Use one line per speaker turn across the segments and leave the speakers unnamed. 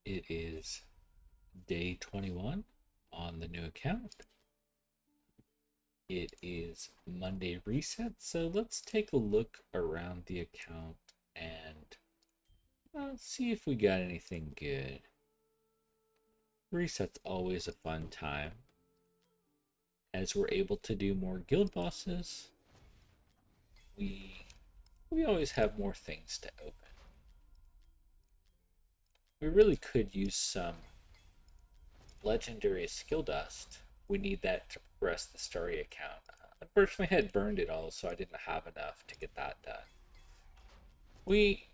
It is day 21 on the new account. It is Monday reset, so let's take a look around the account and see if we got anything good. Reset's always a fun time, as we're able to do more guild bosses. We always have more things to open. We really could use some legendary skill dust. We need that to progress the story account. Unfortunately, I had burned it all, so I didn't have enough to get that done. We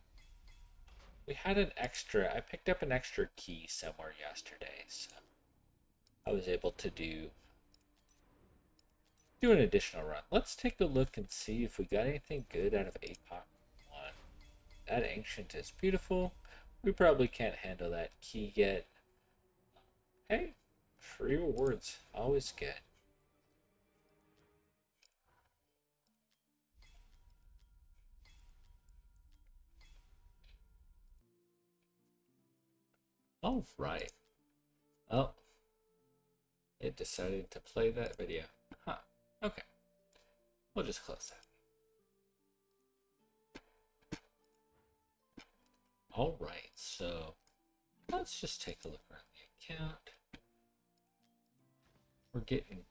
had an extra. I picked up an extra key somewhere yesterday, so I was able to do an additional run. Let's take a look and see if we got anything good out of APOC 1. That ancient is beautiful. We probably can't handle that key yet. Hey, free rewards, always good. All right. Oh, it decided to play that video. Huh. Okay. We'll just close that. All right. So let's just take a look around the account. We're getting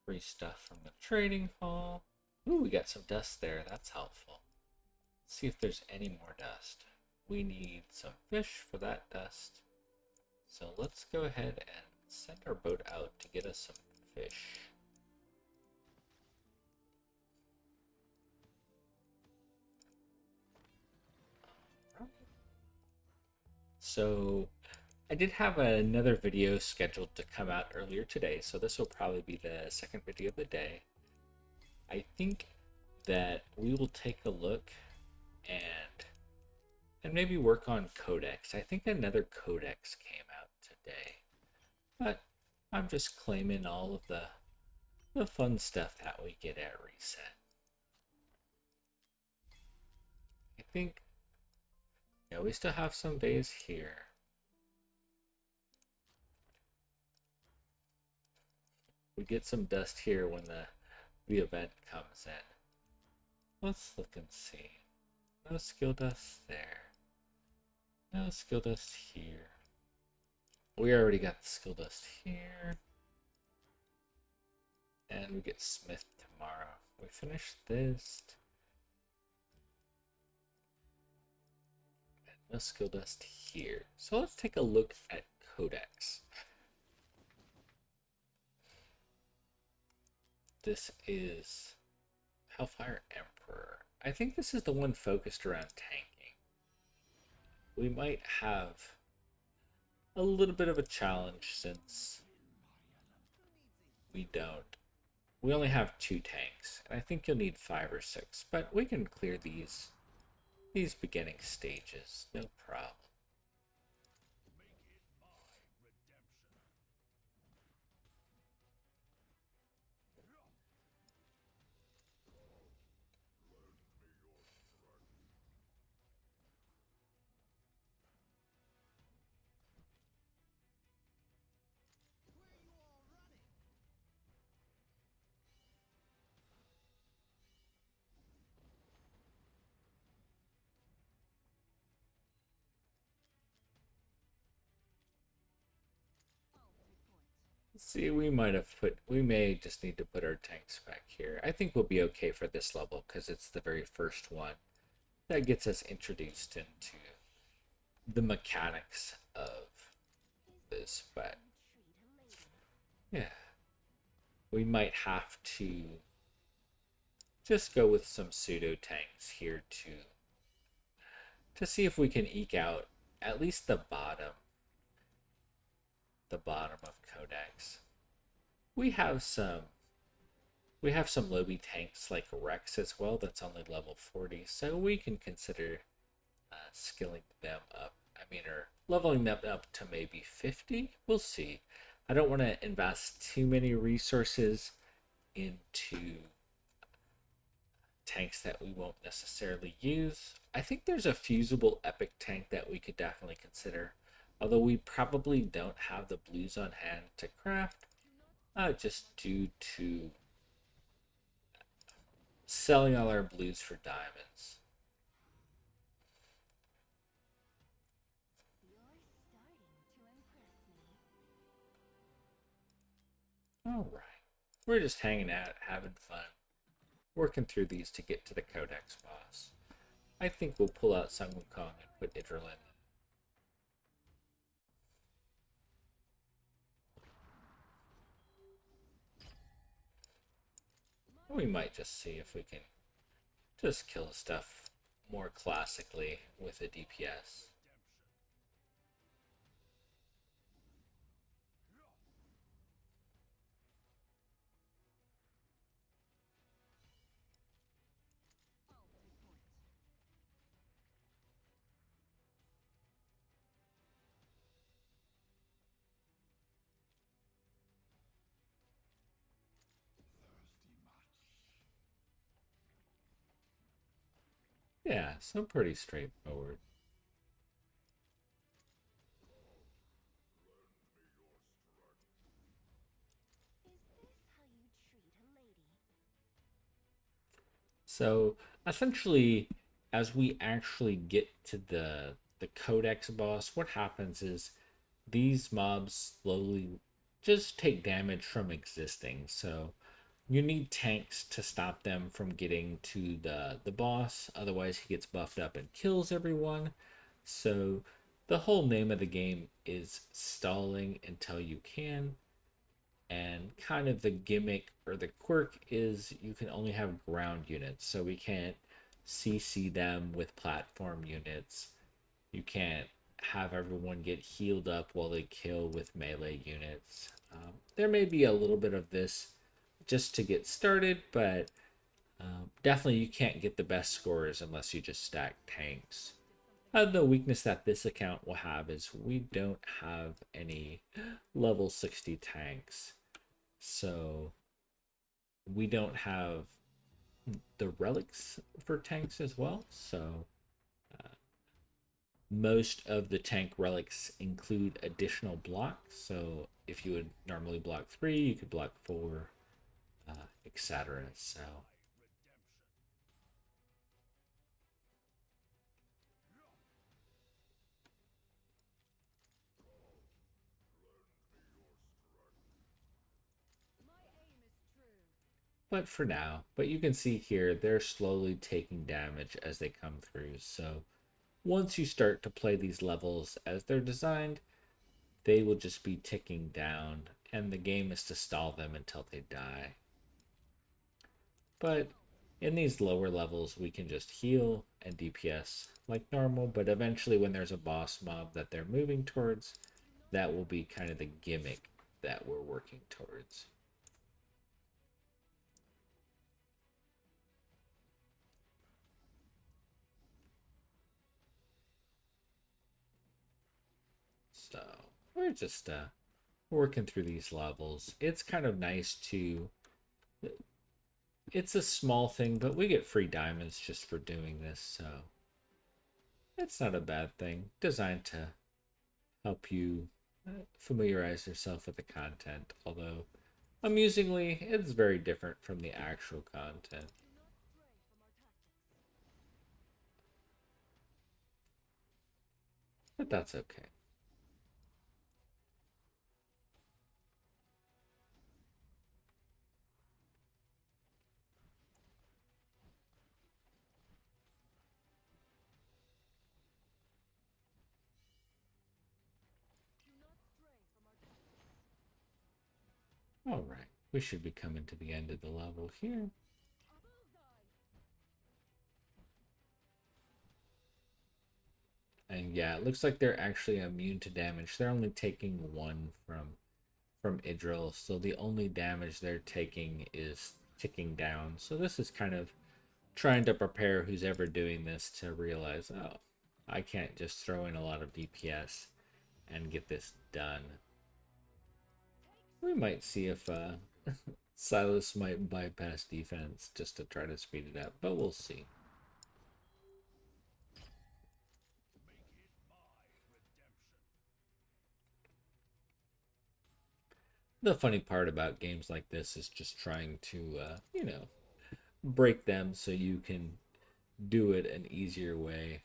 free stuff from the trading hall. Ooh, we got some dust there. That's helpful. Let's see if there's any more dust. We need some fish for that dust. So let's go ahead and send our boat out to get us some fish. So I did have another video scheduled to come out earlier today, so this will probably be the second video of the day. I think that we will take a look and maybe work on Codex. I think another Codex came out today, but I'm just claiming all of the fun stuff that we get at reset. I think, yeah, we still have some days here. We get some dust here when the event comes in. Let's look and see. No skill dust there. No skill dust here. We already got the skill dust here. And we get Smith tomorrow. We finish this. And no skill dust here. So let's take a look at Codex. This is Hellfire Emperor. I think this is the one focused around tanking. We might have a little bit of a challenge since we only have 2 tanks, and I think you'll need 5 or 6, but we can clear these beginning stages, no problem. See, we may just need to put our tanks back here. I think we'll be okay for this level because it's the very first one that gets us introduced into the mechanics of this, but yeah, we might have to just go with some pseudo tanks here to see if we can eke out at least the bottom of Codex. We have some lobby tanks like Rex as well that's only level 40, so we can consider skilling them up. I mean, or leveling them up to maybe 50. We'll see. I don't want to invest too many resources into tanks that we won't necessarily use. I think there's a fusible epic tank that we could definitely consider, although we probably don't have the blues on hand to craft, just due to selling all our blues for diamonds. All right. We're just hanging out, having fun, working through these to get to the Codex boss. I think we'll pull out Sun Wukong and put Idril in. We might just see if we can just kill stuff more classically with a DPS. Yeah, so pretty straightforward. So essentially, as we actually get to the Codex boss, what happens is these mobs slowly just take damage from existing. So you need tanks to stop them from getting to the boss. Otherwise, he gets buffed up and kills everyone. So the whole name of the game is stalling until you can. And kind of the gimmick or the quirk is you can only have ground units. So we can't CC them with platform units. You can't have everyone get healed up while they kill with melee units. There may be a little bit of this just to get started, but definitely you can't get the best scores unless you just stack tanks. The weakness that this account will have is we don't have any level 60 tanks. So we don't have the relics for tanks as well. So most of the tank relics include additional blocks. So if you would normally block 3, you could block 4, etc. So but for now, but you can see here they're slowly taking damage as they come through. So once you start to play these levels as they're designed, they will just be ticking down, and the game is to stall them until they die. But in these lower levels, we can just heal and DPS like normal, but eventually when there's a boss mob that they're moving towards, that will be kind of the gimmick that we're working towards. So we're just working through these levels. It's kind of nice to, it's a small thing, but we get free diamonds just for doing this, so it's not a bad thing. Designed to help you familiarize yourself with the content, although amusingly, it's very different from the actual content. But that's okay. Alright, we should be coming to the end of the level here. And yeah, it looks like they're actually immune to damage. They're only taking 1 from Idril, so the only damage they're taking is ticking down. So this is kind of trying to prepare who's ever doing this to realize, oh, I can't just throw in a lot of DPS and get this done. We might see if Silas might bypass defense just to try to speed it up, but we'll see. The funny part about games like this is just trying to, break them so you can do it an easier way.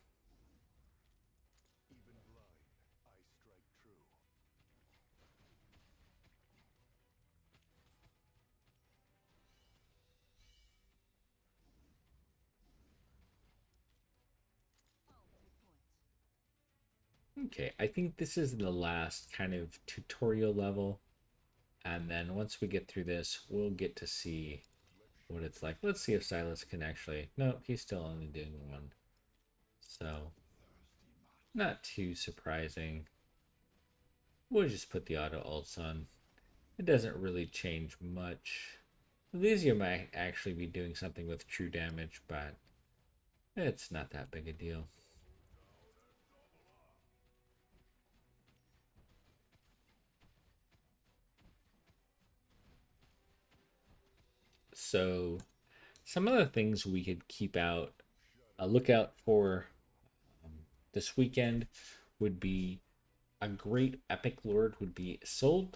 Okay, I think this is the last kind of tutorial level. And then once we get through this, we'll get to see what it's like. Let's see if Silas can actually... No, he's still only doing one. So, not too surprising. We'll just put the auto ults on. It doesn't really change much. Elysia might actually be doing something with true damage, but it's not that big a deal. So, some of the things we could keep out, a lookout for um, this weekend would be a great epic lord would be Isolde.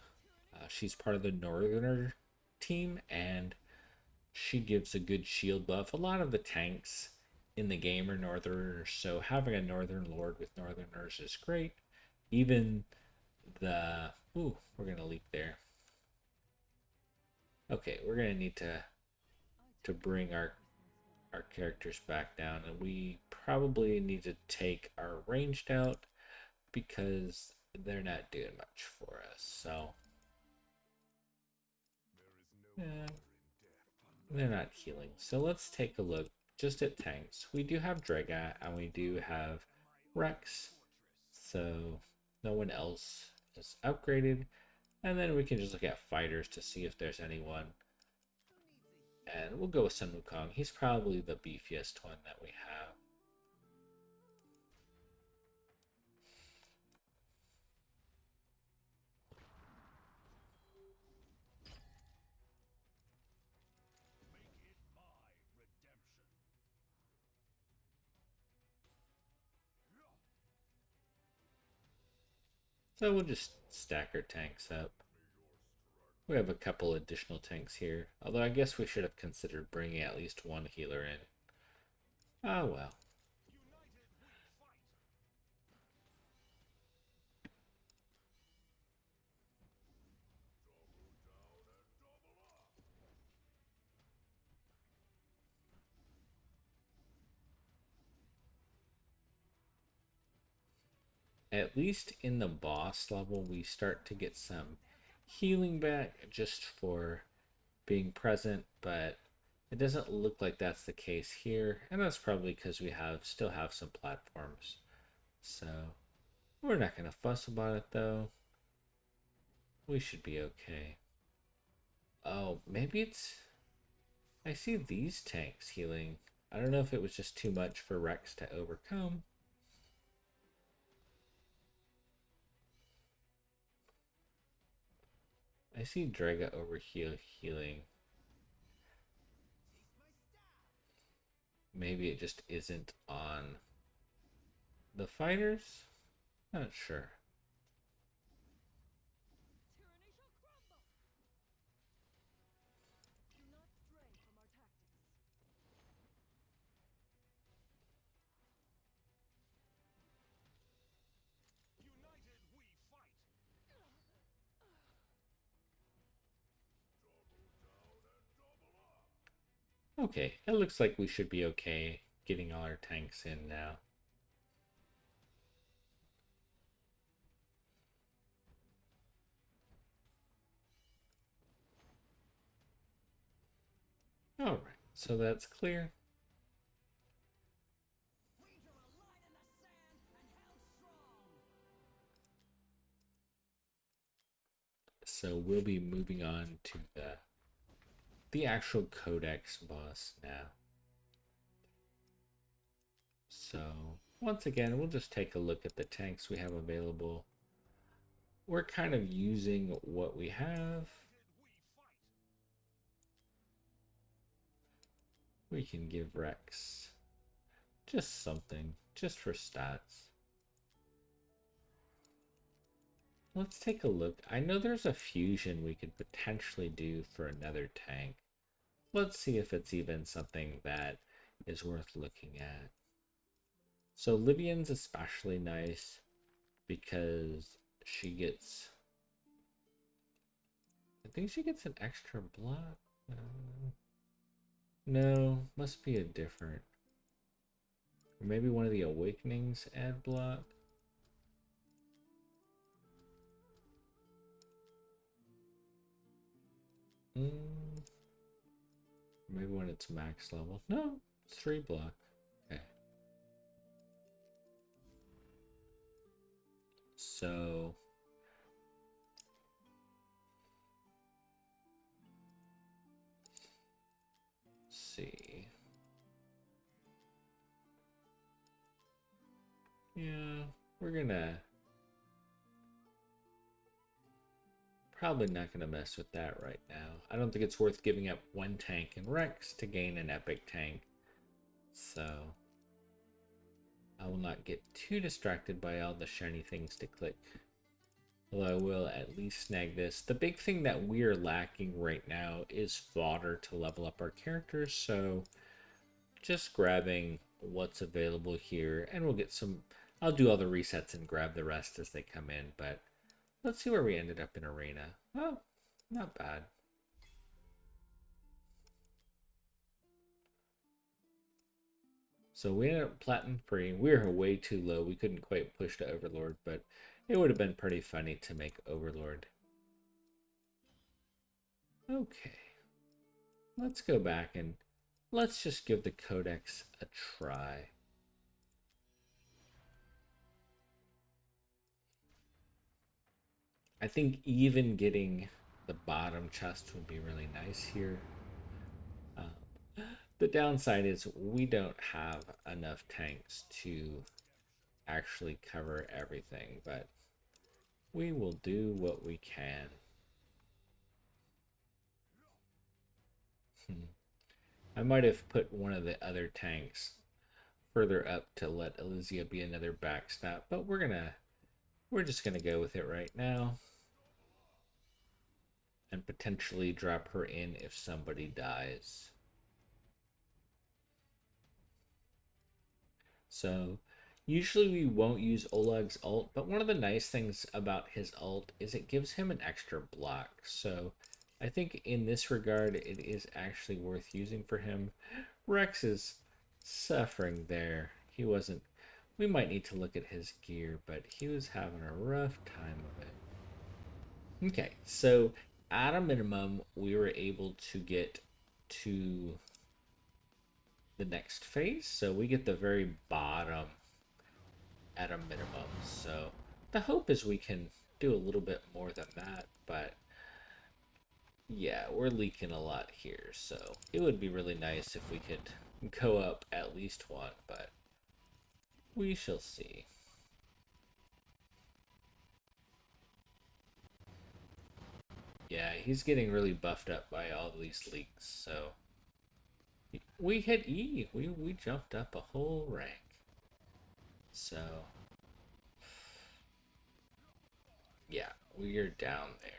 She's part of the Northerner team, and she gives a good shield buff. A lot of the tanks in the game are Northerners, so having a Northern Lord with Northerners is great. Even the... Ooh, we're going to leap there. Okay, we're going to need to bring our characters back down, and we probably need to take our ranged out because they're not doing much for us. So yeah, they're not healing. So let's take a look just at tanks. We do have Draga and we do have Rex. So no one else is upgraded. And then we can just look at fighters to see if there's anyone. And we'll go with Sun Wukong. He's probably the beefiest one that we have. So we'll just stack our tanks up. We have a couple additional tanks here, although I guess we should have considered bringing at least one healer in. Oh well. At least in the boss level, we start to get some healing back just for being present, but it doesn't look like that's the case here, and that's probably because we still have some platforms. So we're not gonna fuss about it though. We should be okay. Oh, maybe it's... I see these tanks healing. I don't know if it was just too much for Rex to overcome. I see Draga over healing. Maybe it just isn't on the fighters? Not sure. Okay, it looks like we should be okay getting all our tanks in now. Alright, so that's clear. So we'll be moving on to the actual Codex boss now. So once again, we'll just take a look at the tanks we have available. We're kind of using what we have. We can give Rex just something, just for stats. Let's take a look. I know there's a fusion we could potentially do for another tank. Let's see if it's even something that is worth looking at. So Lydian's especially nice because she gets, I think she gets an extra block. No, must be a different. Or maybe one of the awakenings add block. Maybe when it's max level. No, it's 3 block. Okay. So let's see. Yeah, we're gonna probably not gonna mess with that right now. I don't think it's worth giving up 1 tank and Rex to gain an epic tank. So I will not get too distracted by all the shiny things to click. Although I will at least snag this. The big thing that we're lacking right now is fodder to level up our characters, so just grabbing what's available here, and we'll get some. I'll do all the resets and grab the rest as they come in, but let's see where we ended up in arena. Oh, not bad. So we ended up platinum free. We were way too low. We couldn't quite push to Overlord, but it would have been pretty funny to make Overlord. Okay. Let's go back and let's just give the Codex a try. I think even getting the bottom chest would be really nice here. The downside is we don't have enough tanks to actually cover everything, but we will do what we can. I might have put one of the other tanks further up to let Elysia be another backstab, but we're just gonna go with it right now and potentially drop her in if somebody dies. So usually we won't use Oleg's ult, but one of the nice things about his ult is it gives him an extra block. So I think in this regard, it is actually worth using for him. Rex is suffering there. He wasn't. We might need to look at his gear, but he was having a rough time of it. Okay, so at a minimum, we were able to get to the next phase. So we get the very bottom at a minimum. So the hope is we can do a little bit more than that, but yeah, we're leaking a lot here. So it would be really nice if we could go up at least 1, but we shall see. Yeah, he's getting really buffed up by all these leaks, so we hit E. We jumped up a whole rank. So yeah, we are down there.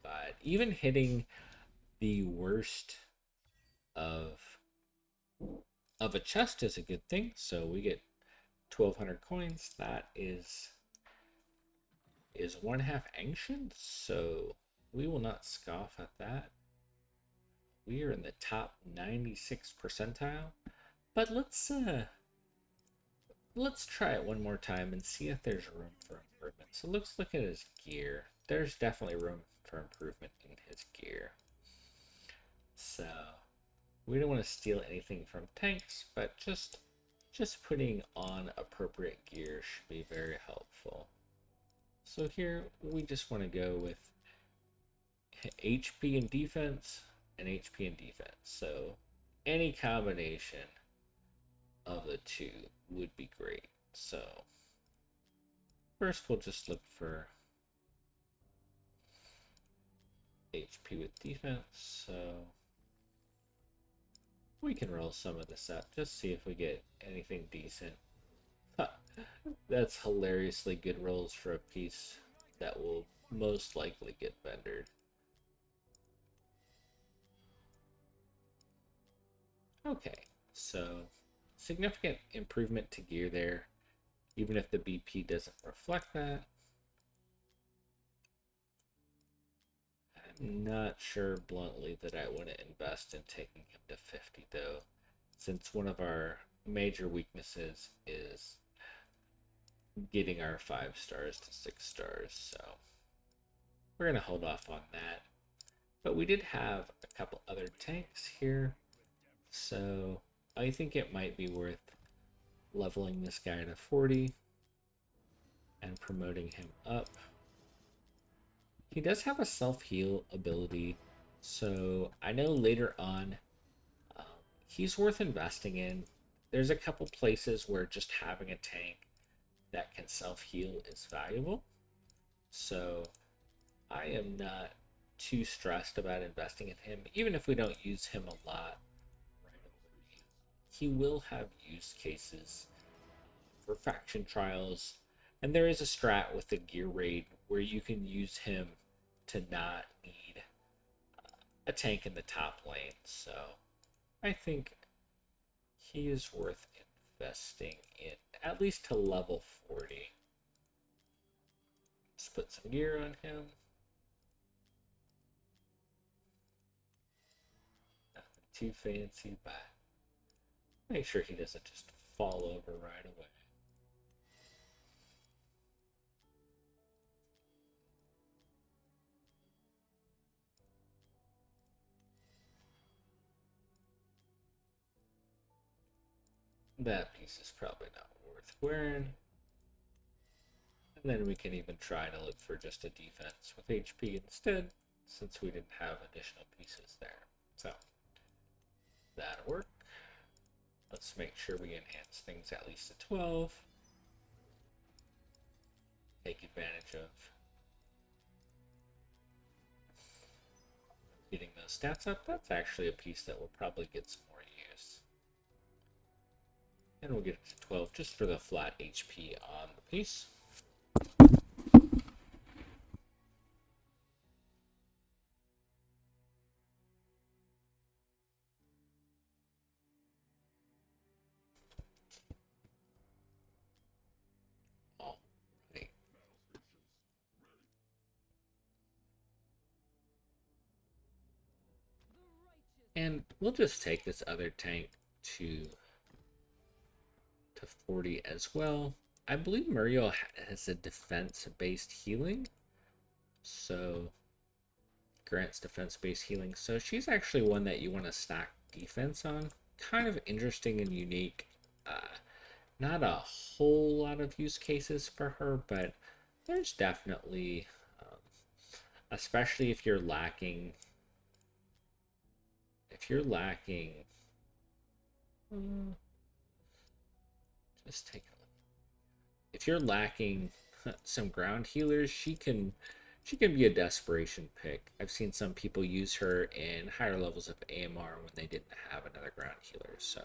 But even hitting the worst of a chest is a good thing. So we get 1,200 coins. That is 1/2 ancient, so we will not scoff at that. We are in the top 96 percentile, but let's try it one more time and see if there's room for improvement. So let's look at his gear. There's definitely room for improvement in his gear. So we don't want to steal anything from tanks, but just putting on appropriate gear should be very helpful. So here we just want to go with HP and defense and HP and defense. So any combination of the two would be great. So first we'll just look for HP with defense, so we can roll some of this up. Just see if we get anything decent. That's hilariously good rolls for a piece that will most likely get vendored. Okay, so significant improvement to gear there, even if the BP doesn't reflect that. I'm not sure bluntly that I want to invest in taking him to 50 though, since one of our major weaknesses is getting our 5 stars to 6 stars, so we're going to hold off on that. But we did have a couple other tanks here, so I think it might be worth leveling this guy to 40 and promoting him up. He does have a self-heal ability, so I know later on he's worth investing in. There's a couple places where just having a tank that can self-heal is valuable, so I am not too stressed about investing in him, even if we don't use him a lot right away. He will have use cases for faction trials, and there is a strat with the gear raid where you can use him to not need a tank in the top lane, so I think he is worth investing in, at least to level 40. Let's put some gear on him. Nothing too fancy, but make sure he doesn't just fall over right away. That piece is probably not worth wearing. And then we can even try to look for just a defense with HP instead, since we didn't have additional pieces there. So that'll work. Let's make sure we enhance things at least to 12. Take advantage of getting those stats up. That's actually a piece that will probably get some more use. And we'll get it to 12 just for the flat HP on the piece. All right. And we'll just take this other tank to 40 as well. I believe Muriel has a defense-based healing, so grants defense-based healing. So she's actually one that you want to stack defense on. Kind of interesting and unique. Not a whole lot of use cases for her, but there's definitely, especially if you're lacking. Just take a look. If you're lacking some ground healers, she can be a desperation pick. I've seen some people use her in higher levels of AMR when they didn't have another ground healer, so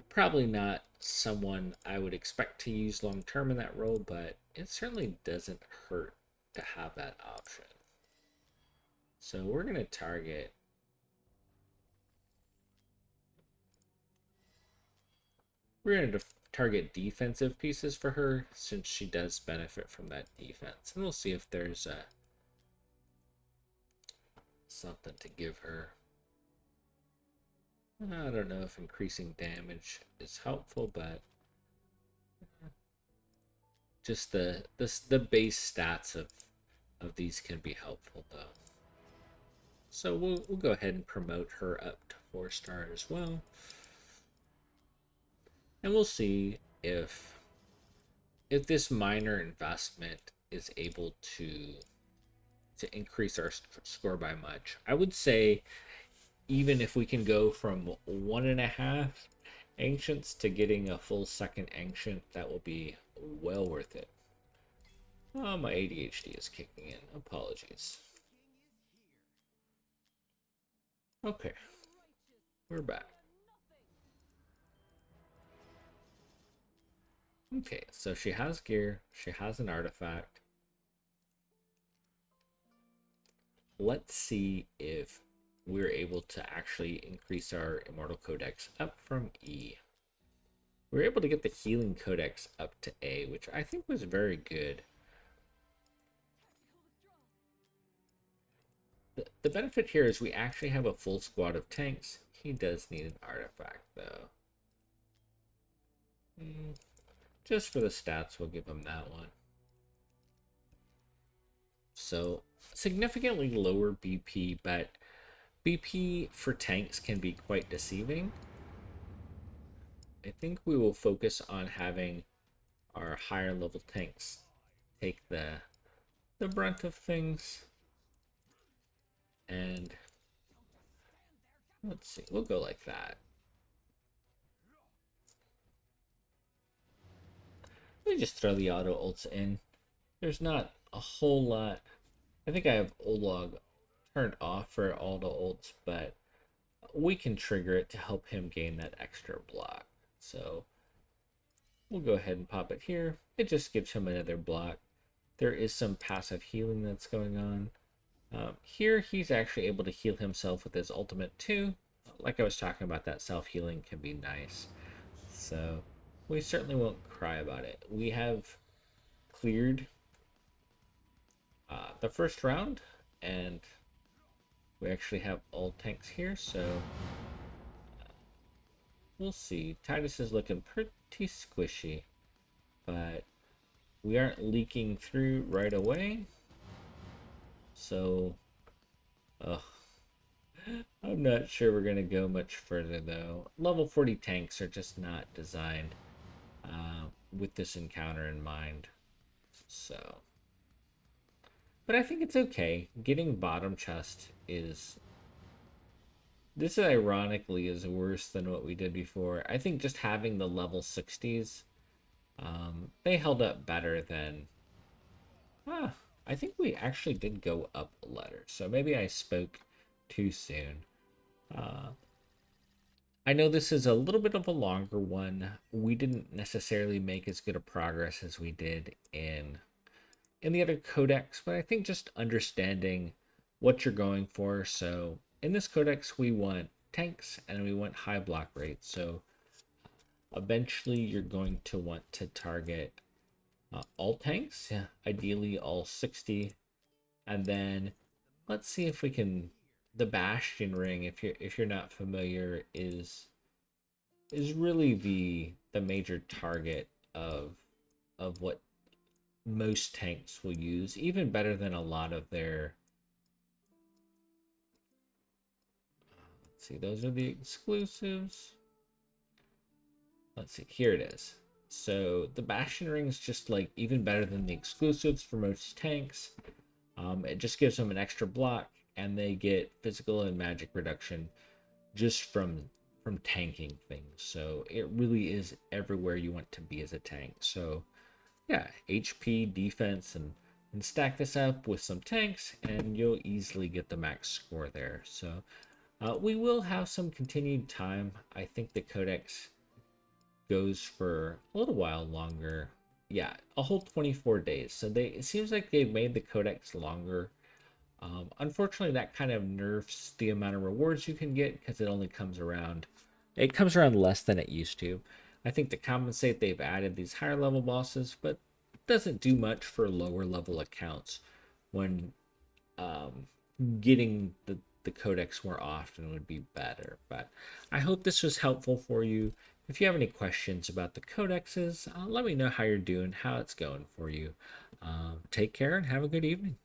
probably not someone I would expect to use long term in that role, but it certainly doesn't hurt to have that option. So we're going to target defensive pieces for her, since she does benefit from that defense. And we'll see if there's something to give her. I don't know if increasing damage is helpful, but just the base stats of these can be helpful though. So we'll go ahead and promote her up to 4-star as well. And we'll see if this minor investment is able to increase our score by much. I would say even if we can go from 1.5 ancients to getting a full second ancient, that will be well worth it. Oh, my ADHD is kicking in. Apologies. Okay, we're back. Okay, so she has gear, she has an artifact. Let's see if we're able to actually increase our Immortal Codex up from E. We were able to get the Healing Codex up to A, which I think was very good. The benefit here is we actually have a full squad of tanks. He does need an artifact, though. Just for the stats, we'll give him that one. So, significantly lower BP, but BP for tanks can be quite deceiving. I think we will focus on having our higher level tanks take the brunt of things. And let's see, we'll go like that. Let me just throw the auto ults in. There's not a whole lot. I think I have Olog turned off for auto ults, but we can trigger it to help him gain that extra block. So we'll go ahead and pop it here. It just gives him another block. There is some passive healing that's going on. Here he's actually able to heal himself with his ultimate too. Like I was talking about, that self-healing can be nice. So we certainly won't cry about it. We have cleared the first round, and we actually have all tanks here, so we'll see. Titus is looking pretty squishy, but we aren't leaking through right away. So, I'm not sure we're going to go much further, though. Level 40 tanks are just not designed with this encounter in mind. So, but I think it's okay. Getting bottom chest is... This ironically is worse than what we did before. I think just having the level 60s, they held up better than... I think we actually did go up a letter, so maybe I spoke too soon. I know this is a little bit of a longer one. We didn't necessarily make as good a progress as we did in the other codex, but I think just understanding what you're going for. So in this codex, we want tanks and we want high block rates. So eventually you're going to want to target all tanks, ideally all 60, and then let's see if we can... The Bastion ring, if you're not familiar, is really the major target of what most tanks will use, even better than a lot of their... Let's see, those are the exclusives. Let's see, here it is. So the Bastion ring is just like even better than the exclusives for most tanks. It just gives them an extra block, and they get physical and magic reduction just from tanking things. So it really is everywhere you want to be as a tank. So yeah, HP, defense, and stack this up with some tanks, and you'll easily get the max score there. So we will have some continued time. I think the Codex goes for a little while longer. Yeah, a whole 24 days. So it seems like they've made the Codex longer. Unfortunately, that kind of nerfs the amount of rewards you can get, because it only comes around... It comes around less than it used to. I think to compensate, they've added these higher level bosses, but it doesn't do much for lower level accounts when getting the Codex more often would be better. But I hope this was helpful for you. If you have any questions about the Codexes, let me know how you're doing, how it's going for you. Take care and have a good evening.